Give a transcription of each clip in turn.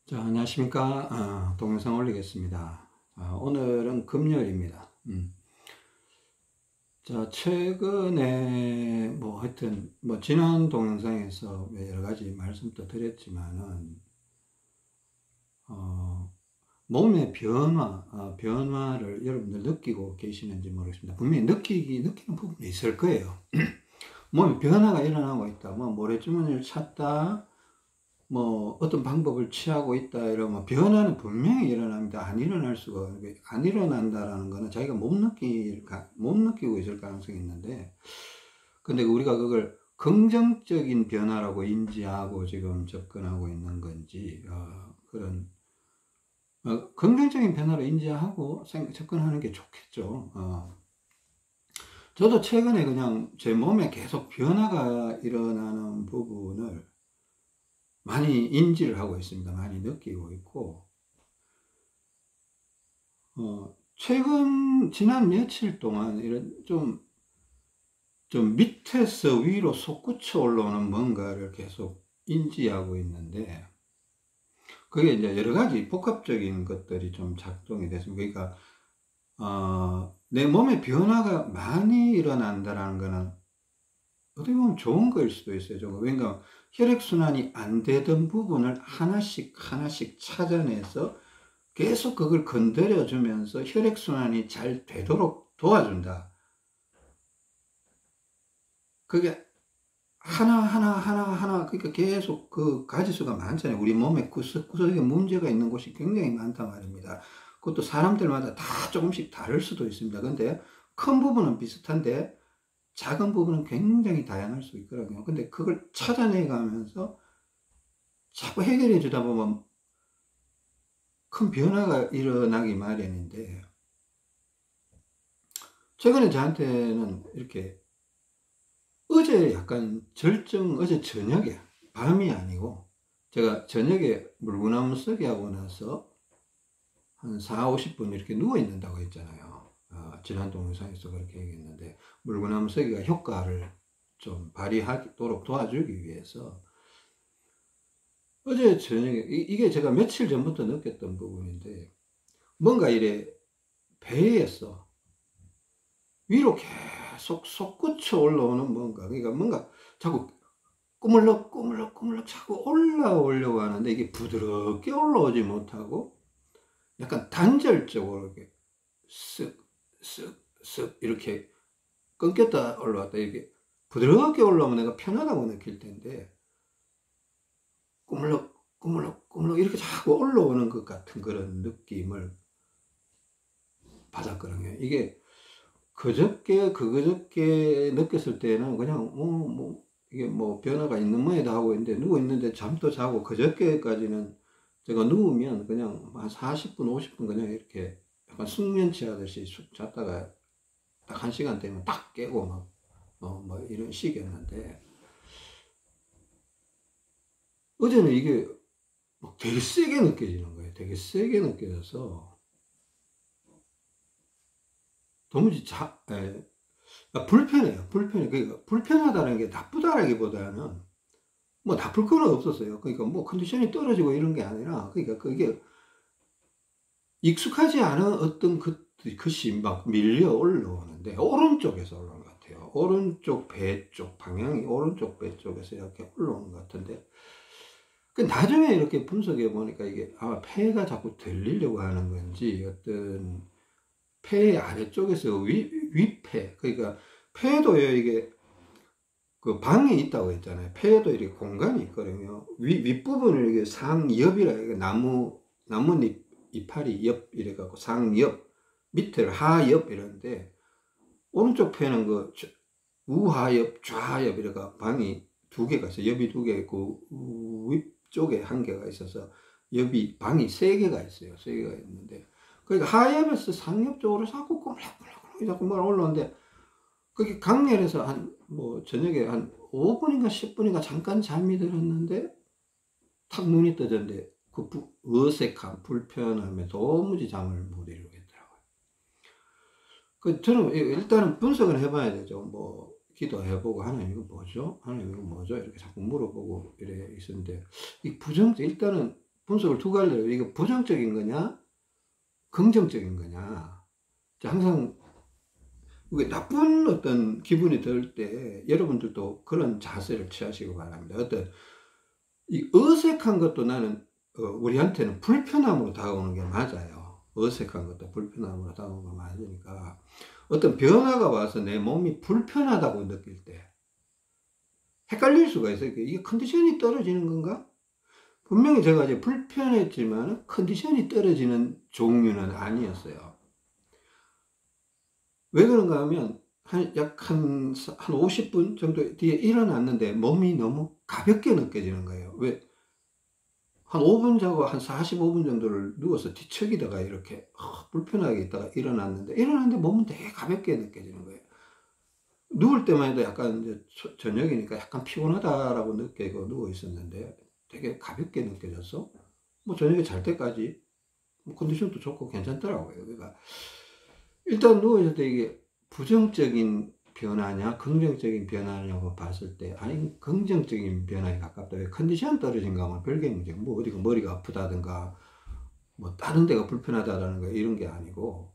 자, 안녕하십니까. 동영상 올리겠습니다. 오늘은 금요일입니다. 자, 최근에 하여튼 지난 동영상에서 여러 가지 말씀도 드렸지만은 몸의 변화를 여러분들 느끼고 계시는지 모르겠습니다. 분명히 느끼는 부분이 있을 거예요. 몸에 변화가 일어나고 있다. 모래주머니를 찾다, 어떤 방법을 취하고 있다 이러면 변화는 분명히 일어납니다. 안 일어난다라는 거는 자기가 못 느끼고 있을 가능성이 있는데, 근데 우리가 그걸 긍정적인 변화라고 인지하고 지금 접근하고 있는 건지, 긍정적인 변화로 인지하고 접근하는 게 좋겠죠. 저도 최근에 그냥 제 몸에 계속 변화가 일어나는 부분을 많이 인지를 하고 있습니다. 많이 느끼고 있고, 지난 며칠 동안 이런 좀 밑에서 위로 솟구쳐 올라오는 뭔가를 계속 인지하고 있는데, 그게 이제 여러 가지 복합적인 것들이 좀 작동이 됐습니다. 그러니까, 내 몸에 변화가 많이 일어난다는 거는 어떻게 보면 좋은 거일 수도 있어요. 그러니까 혈액순환이 안 되던 부분을 하나씩 찾아내서 계속 그걸 건드려 주면서 혈액순환이 잘 되도록 도와준다. 그게 하나, 그러니까 계속 그 가지수가 많잖아요. 우리 몸에 구석구석에 문제가 있는 곳이 굉장히 많단 말입니다. 그것도 사람들마다 다 조금씩 다를 수도 있습니다. 근데 큰 부분은 비슷한데 작은 부분은 굉장히 다양할 수 있거든요. 근데 그걸 찾아내 가면서 자꾸 해결해 주다 보면 큰 변화가 일어나기 마련인데, 최근에 저한테는 이렇게 어제 어제 저녁에, 밤이 아니고, 제가 저녁에 물구나무 서기 하고 나서 한 4, 50분 이렇게 누워 있는다고 했잖아요. 지난 동영상에서 그렇게 얘기했는데, 물구나무 서기가 효과를 좀 발휘하도록 도와주기 위해서, 어제 저녁에, 이게 제가 며칠 전부터 느꼈던 부분인데, 뭔가 이래 배에서 위로 계속 솟구쳐 올라오는 그러니까 자꾸 꾸물럭 자꾸 올라오려고 하는데, 이게 부드럽게 올라오지 못하고 약간 단절적으로 이렇게 쓱 이렇게 끊겼다 올라왔다, 이렇게 부드럽게 올라오면 내가 편하다고 느낄 텐데, 꾸물럭 이렇게 자꾸 올라오는 것 같은 그런 느낌을 받았거든요. 이게 그저께 느꼈을 때는 그냥 이게 변화가 있는 모양이다 하고 있는데, 누워 있는데 잠도 자고, 그저께까지는 제가 누우면 그냥 한 40분 50분 그냥 이렇게 약간 숙면치 하듯이 쑥 잤다가 딱 1시간 되면 딱 깨고 이런 식이었는데, 어제는 이게 되게 세게 느껴지는 거예요. 되게 세게 느껴져서 도무지 불편해요. 그러니까 불편하다는 게 나쁘다라기보다는 나쁠 건 없었어요. 그러니까 컨디션이 떨어지고 이런 게 아니라, 그러니까 그게 익숙하지 않은 어떤 것이 막 밀려 올라오는데, 오른쪽에서 올라오는 것 같아요. 오른쪽 배 쪽 방향이 오른쪽 배 쪽에서 이렇게 올라오는 것 같은데, 나중에 이렇게 분석해 보니까 이게 아마 폐가 자꾸 들리려고 하는 건지, 어떤 폐 아래쪽에서 위폐, 그러니까 폐도요, 이게 그 방이 있다고 했잖아요. 폐에도 이렇게 공간이 있거든요. 윗부분을 이게 상엽이라, 이게 나뭇잎 이파리 옆 이래갖고 상엽, 밑을 하엽 이러는데, 오른쪽 폐는 그 우하엽, 좌하엽 이래가 방이 두 개가 있어요. 옆이 두 개 있고, 위쪽에 한 개가 있어서 방이 세 개가 있어요. 세 개가 있는데, 그러니까 하엽에서 상엽 쪽으로 자꾸 꼬물락꼬물락 자꾸 올라오는데, 그게 강렬해서 저녁에 한 5분인가 10분인가 잠깐 잠이 들었는데, 탁 눈이 떠졌는데, 그 어색함, 불편함에 도무지 잠을 못 이루겠더라고요. 저는 일단은 분석을 해봐야 되죠. 기도해보고, 하나님 이거 뭐죠? 하나님 이거 뭐죠? 이렇게 자꾸 물어보고 이래 있었는데, 일단은 분석을 두 가지로, 이거 부정적인 거냐 긍정적인 거냐. 항상 나쁜 어떤 기분이 들 때 여러분들도 그런 자세를 취하시기 바랍니다. 어떤 이 어색한 것도 나는 우리한테는 불편함으로 다가오는 게 맞아요. 어색한 것도 불편함으로 다가오는 게 맞으니까 어떤 변화가 와서 내 몸이 불편하다고 느낄 때 헷갈릴 수가 있어요. 이게 컨디션이 떨어지는 건가? 분명히 제가 이제 불편했지만 컨디션이 떨어지는 종류는 아니었어요. 왜 그런가 하면 약 한 50분 정도 뒤에 일어났는데 몸이 너무 가볍게 느껴지는 거예요. 왜? 한 5분 자고 한 45분 정도를 누워서 뒤척이다가 이렇게 불편하게 있다가 일어났는데 몸은 되게 가볍게 느껴지는 거예요. 누울 때만 해도 약간 이제 저녁이니까 약간 피곤하다라고 느끼고 누워 있었는데 되게 가볍게 느껴져서 뭐 저녁에 잘 때까지 뭐 컨디션도 좋고 괜찮더라고요. 그러니까 일단 누워 있을 때 이게 부정적인 변화냐 긍정적인 변화냐고 봤을 때 아니 긍정적인 변화에 가깝다. 왜? 컨디션 떨어진 거면 별개의 문제, 뭐 어디가 머리가 아프다든가 뭐 다른 데가 불편하다라는 거 이런 게 아니고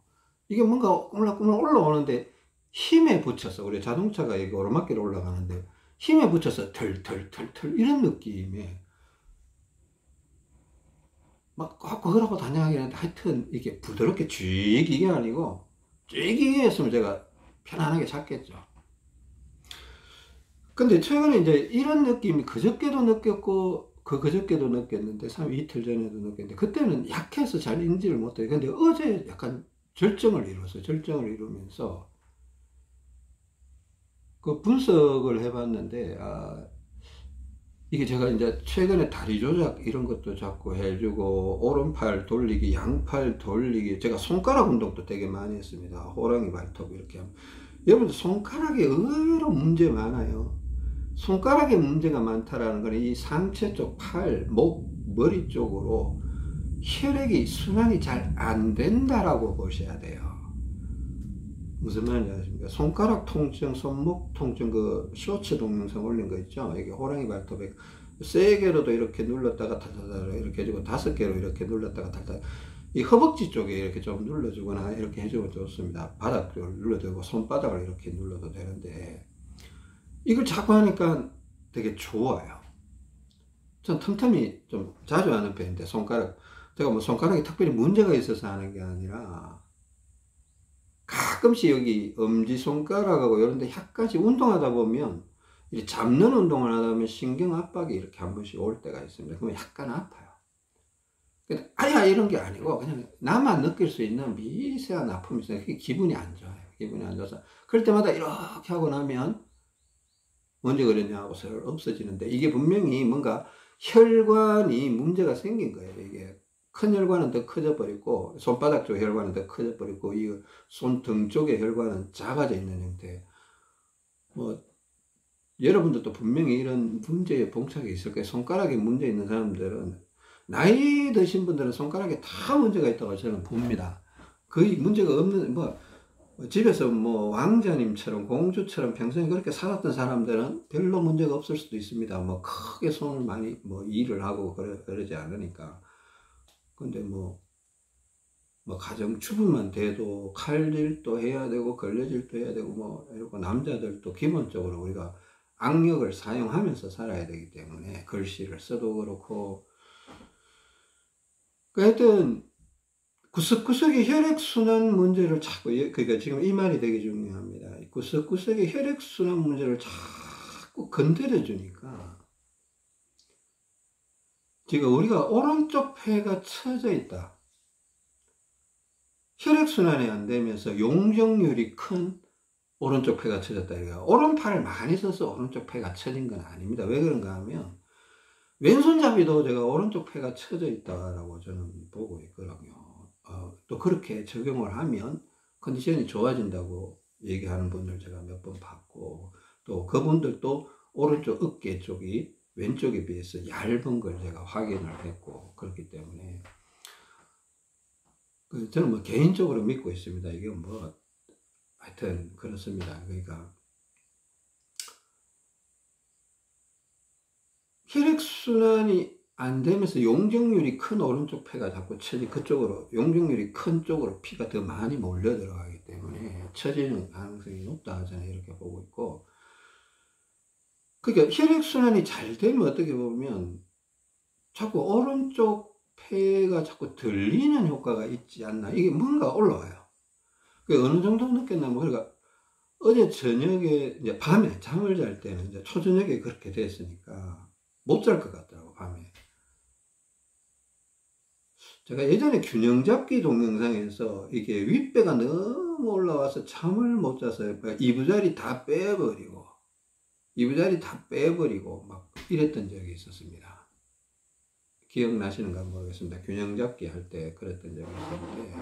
이게 뭔가 꾸물꾸물 올라오는데 힘에 붙여서, 우리 자동차가 이게 오르막길 올라가는데 힘에 붙여서 털털털털 이런 느낌에 막 그러고 다녀가긴 하는데 하여튼 이게 부드럽게 쥐 이게 아니고 쥐기 했으면 제가 편안하게 잤겠죠. 근데 최근에 이제 이런 느낌이 그저께도 느꼈고 그저께도 느꼈는데 이틀 전에도 느꼈는데 그때는 약해서 잘 인지를 못해요. 근데 어제 약간 절정을 이루면서 그 분석을 해봤는데 이게 제가 이제 최근에 다리 조작 이런 것도 자꾸 해주고 오른팔 돌리기 양팔 돌리기, 제가 손가락 운동도 되게 많이 했습니다. 호랑이 발톱 이렇게 하면 여러분들 손가락에 의외로 문제 많아요. 손가락에 문제가 많다라는 건 이 상체 쪽 팔, 목, 머리 쪽으로 혈액이 순환이 잘 안 된다라고 보셔야 돼요. 무슨 말인지 아십니까? 손가락 통증, 손목 통증, 그 쇼츠 동영상 올린 거 있죠? 이게 호랑이 발톱에 세 개로도 이렇게 눌렀다가 탈탈탈 이렇게 해주고 5개로 이렇게 눌렀다가 탈탈, 이 허벅지 쪽에 이렇게 좀 눌러주거나 이렇게 해주면 좋습니다. 바닥 쪽을 눌러주고 손바닥을 이렇게 눌러도 되는데 이걸 자꾸 하니까 되게 좋아요. 전 틈틈이 좀 자주 하는 편인데 제가 뭐 손가락에 특별히 문제가 있어서 하는 게 아니라 가끔씩 여기 엄지손가락하고 이런 데 약간씩 운동하다 보면 이렇게 잡는 운동을 하다 보면 신경 압박이 이렇게 한 번씩 올 때가 있습니다. 그러면 약간 아파요. 근데 아야 이런 게 아니고 그냥 나만 느낄 수 있는 미세한 아픔이 있어요. 그게 기분이 안 좋아요. 기분이 안 좋아서 그럴 때마다 이렇게 하고 나면 언제 그랬냐고 없어지는데 이게 분명히 뭔가 혈관이 문제가 생긴 거예요. 이게 큰 혈관은 더 커져 버리고 손바닥 쪽 혈관은 더 커져 버리고 이 손등 쪽의 혈관은 작아져 있는 형태. 뭐 여러분들도 분명히 이런 문제에 봉착이 있을 거예요. 손가락에 문제 있는 사람들은 나이 드신 분들은 손가락에 다 문제가 있다고 저는 봅니다. 거의 문제가 없는 집에서 뭐 왕자님처럼 공주처럼 평생에 그렇게 살았던 사람들은 별로 문제가 없을 수도 있습니다. 뭐 크게 손을 많이 뭐 일을 하고 그러지 않으니까. 근데 뭐 가정주부만 돼도 칼질도 해야 되고 걸레질도 해야 되고 뭐 이러고 남자들도 기본적으로 우리가 악력을 사용하면서 살아야 되기 때문에 글씨를 써도 그렇고 하여튼 구석구석의 혈액순환 문제를 자꾸, 그러니까 지금 이 말이 되게 중요합니다. 구석구석의 혈액순환 문제를 자꾸 건드려 주니까 지금 우리가 오른쪽 폐가 처져 있다. 혈액순환이 안 되면서 용적률이 큰 오른쪽 폐가 처졌다. 이거 오른팔을 많이 써서 오른쪽 폐가 처진 건 아닙니다. 왜 그런가 하면 왼손잡이도 제가 오른쪽 폐가 처져 있다라고 저는 보고 있거든요. 또 그렇게 적용을 하면 컨디션이 좋아진다고 얘기하는 분들 제가 몇 번 봤고 또 그분들도 오른쪽 어깨 쪽이 왼쪽에 비해서 얇은 걸 제가 확인을 했고 그렇기 때문에 저는 뭐 개인적으로 믿고 있습니다. 이게 뭐 하여튼 그렇습니다. 그러니까 혈액순환이 안 되면서 용적률이 큰 오른쪽 폐가 자꾸 그쪽으로, 용적률이 큰 쪽으로 피가 더 많이 몰려 들어가기 때문에 처지는 가능성이 높다 저는 이렇게 보고 있고, 그러니까 혈액순환이 잘 되면 어떻게 보면 자꾸 오른쪽 폐가 자꾸 들리는 효과가 있지 않나, 이게 뭔가 올라와요. 어느 정도 느꼈냐면, 그러니까 어제 저녁에 이제 밤에 잠을 잘 때는 이제 초저녁에 그렇게 됐으니까 못 잘 것 같더라고 밤에. 제가 예전에 균형 잡기 동영상에서 이게 윗배가 너무 올라와서 잠을 못 자서 이부자리 다 빼버리고 막 이랬던 적이 있었습니다. 기억나시는가 모르겠습니다. 균형 잡기 할 때 그랬던 적이 있었는데,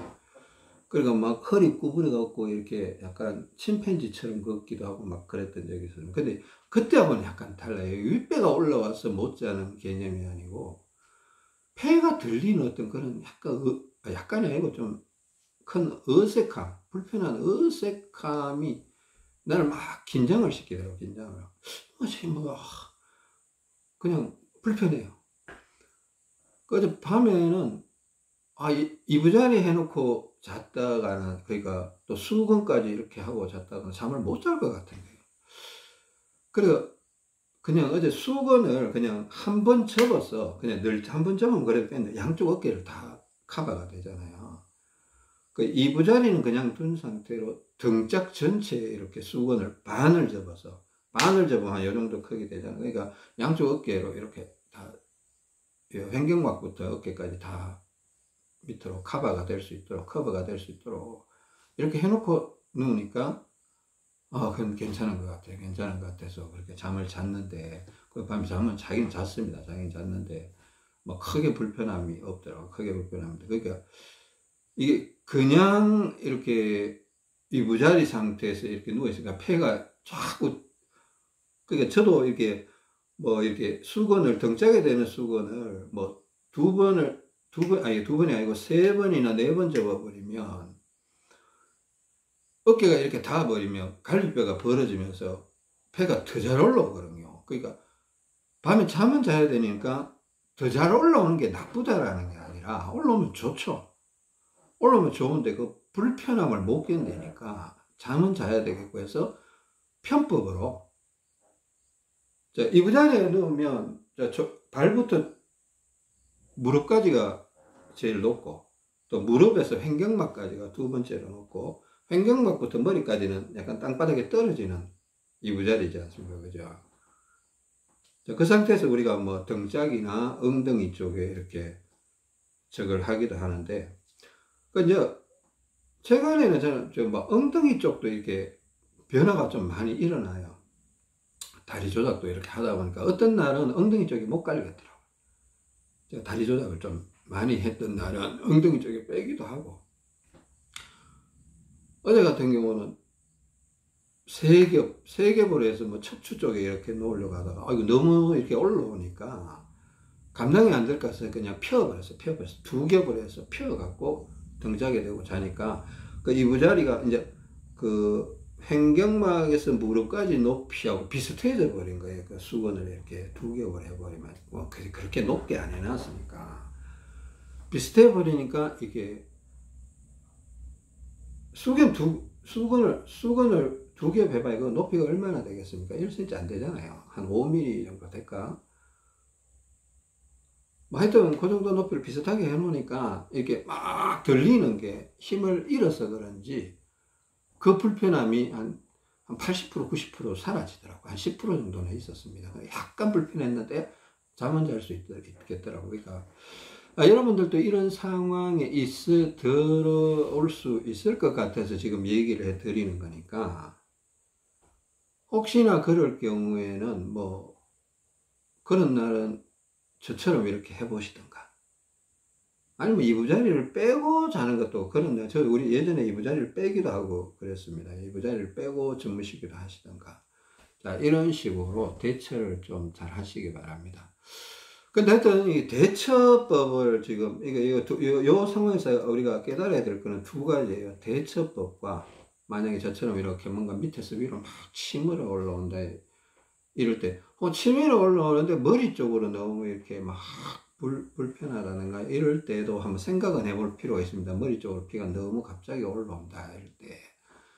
그러니까 막 허리 구부려 갖고 이렇게 약간 침팬지처럼 걷기도 하고 막 그랬던 적이 있었는데, 근데 그때하고는 약간 달라요. 윗배가 올라와서 못 자는 개념이 아니고 폐가 들리는 어떤 그런 약간이 아니고 좀 큰 어색함, 불편한 어색함이 나를 막 긴장을 시키더라고. 긴장을. 그냥 불편해요. 어제 밤에는 이부자리 해놓고 잤다가는, 그러니까 또 수건까지 이렇게 하고 잤다가 잠을 못 잘 것 같은 거예요. 그래서 그냥 어제 수건을 그냥 한 번 접어서, 그냥 늘 한 번 접으면 그래도 되는데 양쪽 어깨를 다 커버가 되잖아요. 그 이부자리는 그냥 둔 상태로 등짝 전체에 이렇게 수건을 반을 접으면 한 요 정도 크게 되잖아요. 그러니까 양쪽 어깨로 이렇게 다 횡격막부터 어깨까지 다 밑으로 커버가 될 수 있도록 이렇게 해놓고 누우니까 그건 괜찮은 것 같아요. 괜찮은 것 같아서 그렇게 잠을 잤는데, 그 밤에 잠은 자긴 잤습니다. 자긴 잤는데 뭐 크게 불편함이 없더라고요. 크게 불편함이. 그러니까 이게 그냥 이렇게 이부자리 상태에서 이렇게 누워있으니까 폐가 자꾸, 그러니까 저도 이렇게 뭐 이렇게 수건을, 등짝에 대는 수건을 뭐 두 번이 아니고 세 번이나 네 번 접어버리면 어깨가 이렇게 닿아버리면 갈비뼈가 벌어지면서 폐가 더 잘 올라오거든요. 그러니까 밤에 잠은 자야 되니까 더 잘 올라오는 게 나쁘다라는 게 아니라, 올라오면 좋죠. 올라오면 좋은데 그 불편함을 못 견디니까 잠은 자야 되겠고 해서 편법으로, 이부자리에 누우면 발부터 무릎까지가 제일 높고, 또 무릎에서 횡격막까지가 두 번째로 높고, 횡격막부터 머리까지는 약간 땅바닥에 떨어지는 이부자리지 않습니까? 그죠? 그 상태에서 우리가 뭐 등짝이나 엉덩이 쪽에 이렇게 저걸 하기도 하는데, 이제 최근에는 저는 좀 뭐 엉덩이 쪽도 이렇게 변화가 좀 많이 일어나요. 다리 조작도 이렇게 하다 보니까 어떤 날은 엉덩이 쪽이 못 갈리겠더라고요. 제가 다리 조작을 좀 많이 했던 날은 엉덩이 쪽에 빼기도 하고, 어제 같은 경우는 세 겹으로 해서 뭐 척추 쪽에 이렇게 놓으려고 하다가 이거 너무 이렇게 올라오니까 감당이 안 될 것 같아서 그냥 펴버렸어. 두 겹을 해서 펴갖고 등짝에 대고 자니까 그 이부자리가 이제 그 횡격막에서 무릎까지 높이하고 비슷해져 버린 거예요. 그 수건을 이렇게 두 겹을 해버리면, 뭐 그렇게 높게 안 해놨으니까 비슷해 버리니까 이게 수건을 두 겹 해봐야 그 높이가 얼마나 되겠습니까? 1cm 안 되잖아요. 한 5mm 정도 될까? 뭐 하여튼 그 정도 높이를 비슷하게 해놓으니까 이렇게 막 들리는 게 힘을 잃어서 그런지 그 불편함이 한 80%, 90% 사라지더라고요. 한 10% 정도는 있었습니다. 약간 불편했는데 잠은 잘 수 있겠더라고요. 그러니까 여러분들도 이런 상황에 들어올 수 있을 것 같아서 지금 얘기를 해 드리는 거니까, 혹시나 그럴 경우에는 뭐 그런 날은 저처럼 이렇게 해보시던가, 아니면 이부자리를 빼고 자는 것도 그런 날, 우리 예전에 이부자리를 빼기도 하고 그랬습니다. 이부자리를 빼고 주무시기도 하시던가, 자 이런 식으로 대처를 좀 잘 하시기 바랍니다. 근데 하여튼 이 대처법을 지금 요 상황에서 우리가 깨달아야 될 거는 두 가지예요. 대처법과, 만약에 저처럼 이렇게 뭔가 밑에서 위로 막 치밀어 올라온다 이럴 때, 치밀어 올라오는데 머리 쪽으로 너무 이렇게 막 불편하다든가 이럴 때도 한번 생각은 해볼 필요가 있습니다. 머리 쪽으로 피가 너무 갑자기 올라온다 이럴 때,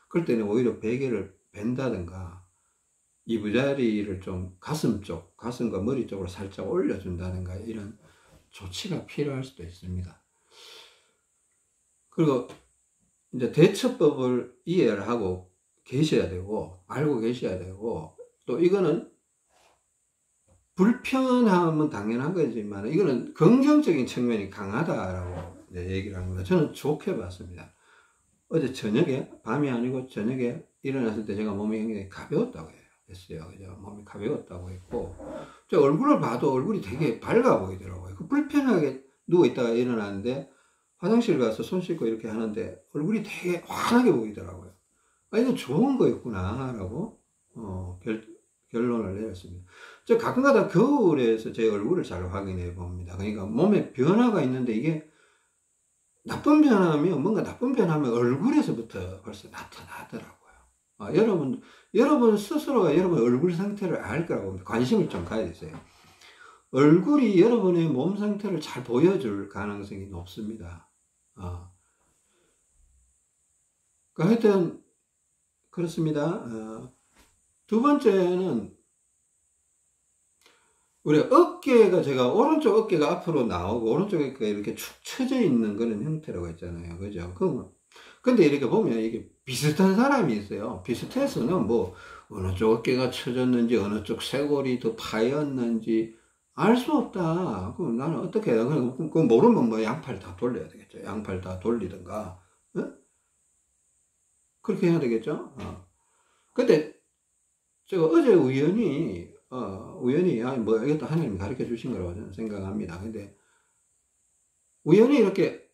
그럴 때는 오히려 베개를 벤다든가 이부자리를 좀 가슴과 머리 쪽으로 살짝 올려준다든가 이런 조치가 필요할 수도 있습니다. 그리고 이제 대처법을 이해를 하고 계셔야 되고, 알고 계셔야 되고, 또 이거는 불편함은 당연한 거지만 이거는 긍정적인 측면이 강하다라고 얘기를 하는 겁니다. 저는 좋게 봤습니다. 어제 저녁에, 밤이 아니고 저녁에 일어났을 때 제가 몸이 굉장히 가벼웠다고 했어요. 그죠? 몸이 가벼웠다고 했고, 저 얼굴을 봐도 얼굴이 되게 밝아 보이더라고요. 그 불편하게 누워있다가 일어났는데 화장실 가서 손 씻고 이렇게 하는데 얼굴이 되게 환하게 보이더라고요. 아, 이건 좋은 거였구나 라고 결론을 내렸습니다. 저 가끔가다 겨울에서 제 얼굴을 잘 확인해 봅니다. 그러니까 몸에 변화가 있는데 이게 나쁜 변화면, 뭔가 나쁜 변화면 얼굴에서부터 벌써 나타나더라고요. 여러분 스스로가 여러분 얼굴 상태를 알 거라고 관심을 좀 가져주세요. 얼굴이 여러분의 몸 상태를 잘 보여줄 가능성이 높습니다. 하여튼 그렇습니다. 두 번째는 우리 어깨가, 제가 오른쪽 어깨가 앞으로 나오고 오른쪽 어깨가 이렇게 축 처져 있는 그런 형태라고 했잖아요. 그죠? 근데 이렇게 보면 이게 비슷한 사람이 있어요. 비슷해서는 뭐 어느 쪽 어깨가 처졌는지 어느 쪽 쇄골이 더 파였는지 알 수 없다. 그럼 나는 어떻게 해야 돼? 그거 모르면 뭐 양팔 다 돌려야 되겠죠. 양팔 다 돌리든가. 그렇게 해야 되겠죠. 근데 제가 어제 우연히 뭐 이것도 하나님이 가르쳐 주신 거라고 저는 생각합니다. 근데 우연히 이렇게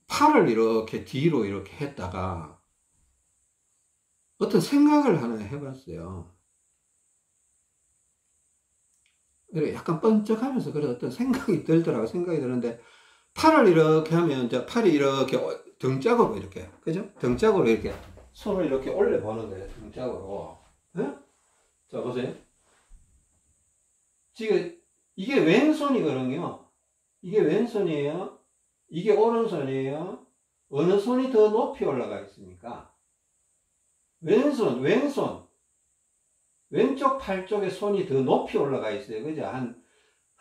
팔을 이렇게 뒤로 이렇게 했다가 어떤 생각을 하나 해봤어요. 약간 번쩍하면서 그런 어떤 생각이 들더라고요. 생각이 드는데, 팔을 이렇게 하면 이제 팔이 이렇게 등짝으로 이렇게, 그죠? 등짝으로 이렇게 손을 이렇게 올려보는 거예요. 등짝으로. 자, 보세요. 지금 이게 왼손이거든요. 이게 왼손이에요. 이게 오른손이에요. 어느 손이 더 높이 올라가 있습니까? 왼손. 왼쪽 팔 쪽에 손이 더 높이 올라가 있어요. 그죠? 한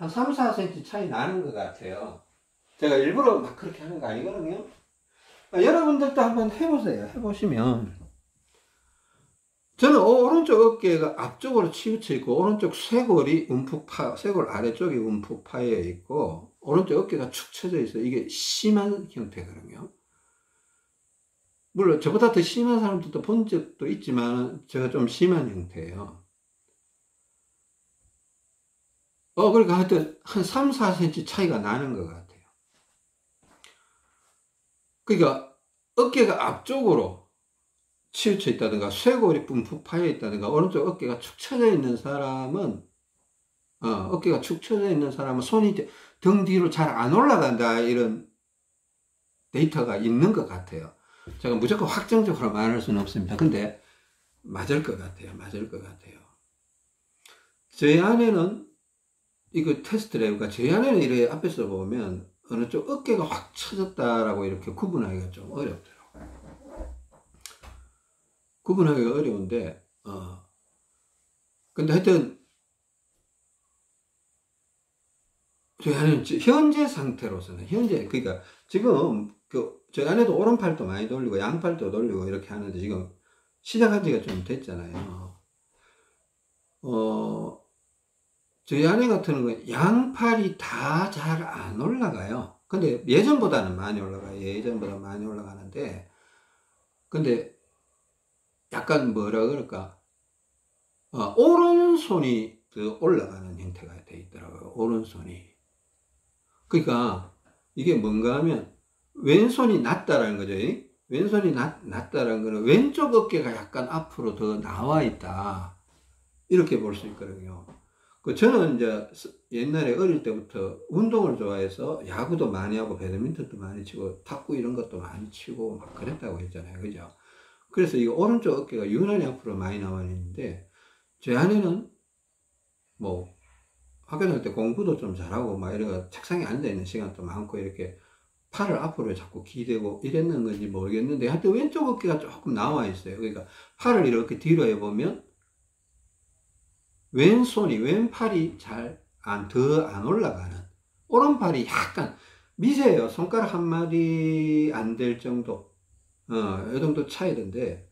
3, 4cm 차이 나는 것 같아요. 제가 일부러 막 그렇게 하는 거 아니거든요. 여러분들도 한번 해보세요. 해보시면. 저는 오른쪽 어깨가 앞쪽으로 치우쳐 있고, 오른쪽 쇄골이 쇄골 아래쪽이 움푹 파여 있고, 오른쪽 어깨가 축 처져 있어요. 이게 심한 형태거든요. 물론 저보다 더 심한 사람들도 본 적도 있지만 제가 좀 심한 형태예요. 그러니까 하여튼 한 3, 4cm 차이가 나는 것 같아요. 그러니까 어깨가 앞쪽으로 치우쳐 있다든가 쇄골이 뿜푹 파여 있다든가 오른쪽 어깨가 축 처져 있는 사람은 어깨가 축 처져 있는 사람은 손이 등 뒤로 잘 안 올라간다, 이런 데이터가 있는 것 같아요. 제가 무조건 확정적으로 말할 수는 없습니다. 근데 맞을 것 같아요. 제 안에는 이거 테스트를 해보니까 제 안에는 이렇게 앞에서 보면 어느 쪽 어깨가 확 처졌다라고 이렇게 구분하기가 좀 어렵더라고요. 구분하기가 어려운데, 근데 하여튼 제 안에는 현재 상태로서는, 그러니까 지금 제 안에도 오른팔도 많이 돌리고 양팔도 돌리고 이렇게 하는데 지금 시작한 지가 좀 됐잖아요. 저희 아내 같은 경우는 양팔이 다 잘 안 올라가요. 근데 예전보다는 많이 올라가요. 예전보다 많이 올라가는데, 근데 약간 뭐라 그럴까, 오른손이 더 올라가는 형태가 돼 있더라고요. 오른손이. 그러니까 이게 뭔가 하면 왼손이 낮다라는 거죠. 왼손이 낮다라는 거는 왼쪽 어깨가 약간 앞으로 더 나와 있다, 이렇게 볼 수 있거든요. 저는 이제 옛날에 어릴 때부터 운동을 좋아해서 야구도 많이 하고 배드민턴도 많이 치고 탁구 이런 것도 많이 치고 막 그랬다고 했잖아요. 그죠? 그래서 이 오른쪽 어깨가 유난히 앞으로 많이 나와 있는데, 제 아내는 뭐 학교 다닐 때 공부도 좀 잘하고 막 이래가 책상에 앉아 있는 시간도 많고 이렇게 팔을 앞으로 자꾸 기대고 이랬는 건지 모르겠는데 하여튼 왼쪽 어깨가 조금 나와 있어요. 그러니까 팔을 이렇게 뒤로 해보면 왼팔이 더 안 올라가는, 오른팔이 약간 미세해요. 손가락 한 마디 안 될 정도, 이 정도 차이던데,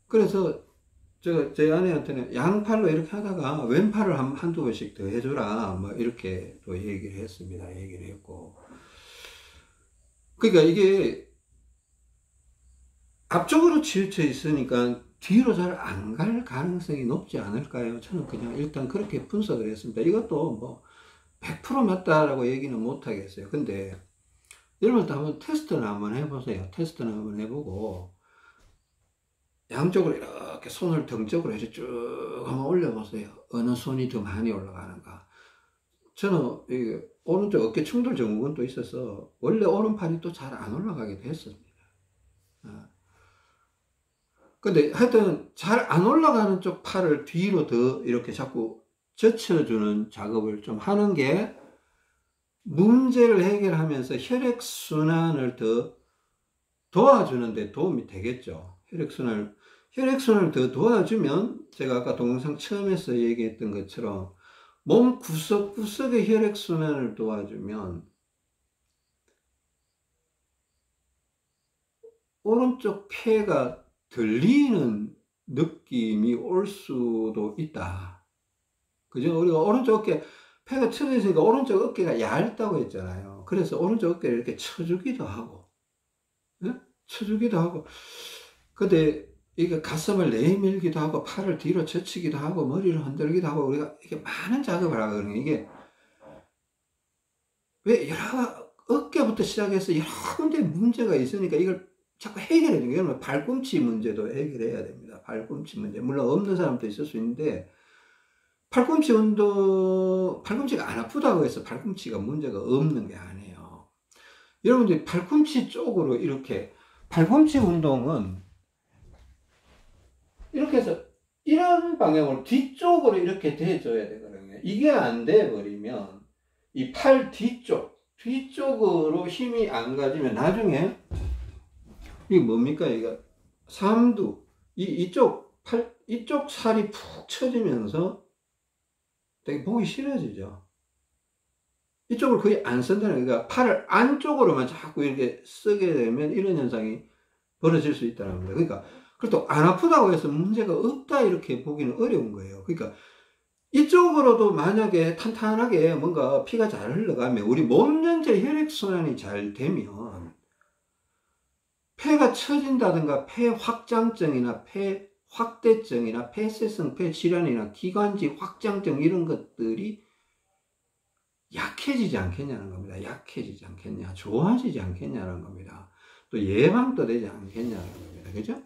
그래서 제 아내한테는 양팔로 이렇게 하다가 왼팔을 한두 번씩 더 해줘라, 뭐 이렇게 또 얘기를 했습니다. 얘기를 했고. 그러니까 이게 앞쪽으로 치우쳐 있으니까 뒤로 잘 안 갈 가능성이 높지 않을까요? 저는 그냥 일단 그렇게 분석을 했습니다. 이것도 뭐 100% 맞다라고 얘기는 못 하겠어요. 근데 여러분도 한번 테스트를 한번 해보세요. 테스트를 한번 해보고 양쪽으로 이렇게 손을 등쪽으로 해서 쭉 한번 올려보세요. 어느 손이 더 많이 올라가는가. 저는 이 오른쪽 어깨 충돌 증후군도 있어서 원래 오른팔이 또 잘 안 올라가기도 했습니다. 근데 하여튼 잘 안 올라가는 쪽 팔을 뒤로 더 이렇게 자꾸 젖혀주는 작업을 좀 하는 게 문제를 해결하면서 혈액순환을 더 도와주는 데 도움이 되겠죠. 혈액순환을 더 도와주면 제가 아까 동영상 처음에서 얘기했던 것처럼 몸 구석구석의 혈액순환을 도와주면 오른쪽 폐가 들리는 느낌이 올 수도 있다. 그죠? 우리가 오른쪽 어깨, 폐가 쳐져 있으니까 오른쪽 어깨가 얇다고 했잖아요. 그래서 오른쪽 어깨를 이렇게 쳐주기도 하고, 네? 쳐주기도 하고, 근데 이게 가슴을 내밀기도 하고, 팔을 뒤로 젖히기도 하고, 머리를 흔들기도 하고, 우리가 이게 많은 작업을 하거든요. 이게 왜 어깨부터 시작해서 여러 군데 문제가 있으니까 이걸 자꾸 해결해야 돼요. 여러분, 발꿈치 문제도 해결해야 됩니다. 발꿈치 문제. 물론 없는 사람도 있을 수 있는데, 팔꿈치가 안 아프다고 해서 팔꿈치가 문제가 없는 게 아니에요. 여러분들이 팔꿈치 쪽으로 이렇게, 팔꿈치 운동은 이렇게 해서 이런 방향으로 뒤쪽으로 이렇게 대줘야 되거든요. 이게 안 돼 버리면 이 팔 뒤쪽으로 힘이 안 가지면 나중에 이게 뭡니까? 이거 삼두 이쪽 살이 푹 처지면서 되게 보기 싫어지죠. 이쪽을 거의 안 쓴다는, 그러니까 팔을 안쪽으로만 자꾸 이렇게 쓰게 되면 이런 현상이 벌어질 수 있다는 겁니다. 그러니까 그렇다고 안 아프다고 해서 문제가 없다 이렇게 보기는 어려운 거예요. 그러니까 이쪽으로도 만약에 탄탄하게 뭔가 피가 잘 흘러가면, 우리 몸 전체 혈액순환이 잘 되면 폐가 처진다든가 폐 확장증이나 폐 확대증이나 폐쇄성 폐질환이나 기관지 확장증 이런 것들이 약해지지 않겠냐는 겁니다. 약해지지 않겠냐, 좋아지지 않겠냐는 겁니다. 또 예방도 되지 않겠냐는 겁니다. 그죠?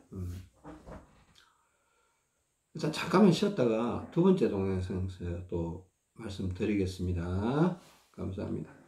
일단 잠깐만 쉬었다가 두 번째 동영상에서 또 말씀드리겠습니다. 감사합니다.